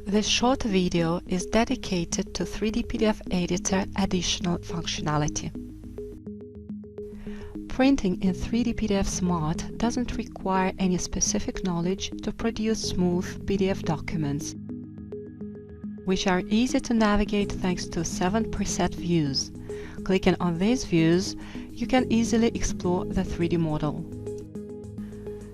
This short video is dedicated to 3D PDF Editor additional functionality. Printing in 3D PDF Smart doesn't require any specific knowledge to produce smooth PDF documents, which are easy to navigate thanks to 7 preset views. Clicking on these views, you can easily explore the 3D model.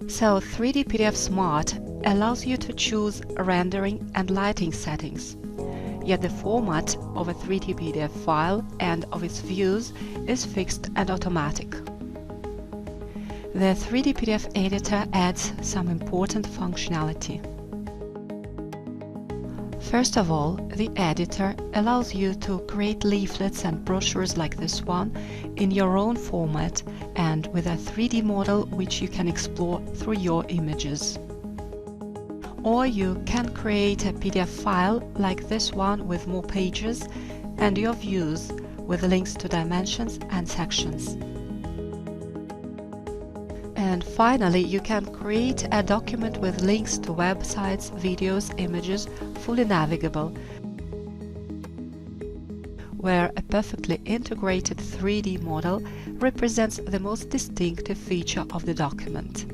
So 3D PDF Smart allows you to choose rendering and lighting settings, yet the format of a 3D PDF file and of its views is fixed and automatic. The 3D PDF editor adds some important functionality. First of all, the editor allows you to create leaflets and brochures like this one in your own format and with a 3D model which you can explore through your images. Or you can create a PDF file like this one with more pages and your views with links to dimensions and sections. And finally, you can create a document with links to websites, videos, images, fully navigable, where a perfectly integrated 3D model represents the most distinctive feature of the document.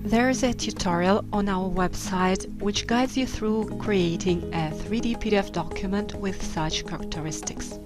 There is a tutorial on our website which guides you through creating a 3D PDF document with such characteristics.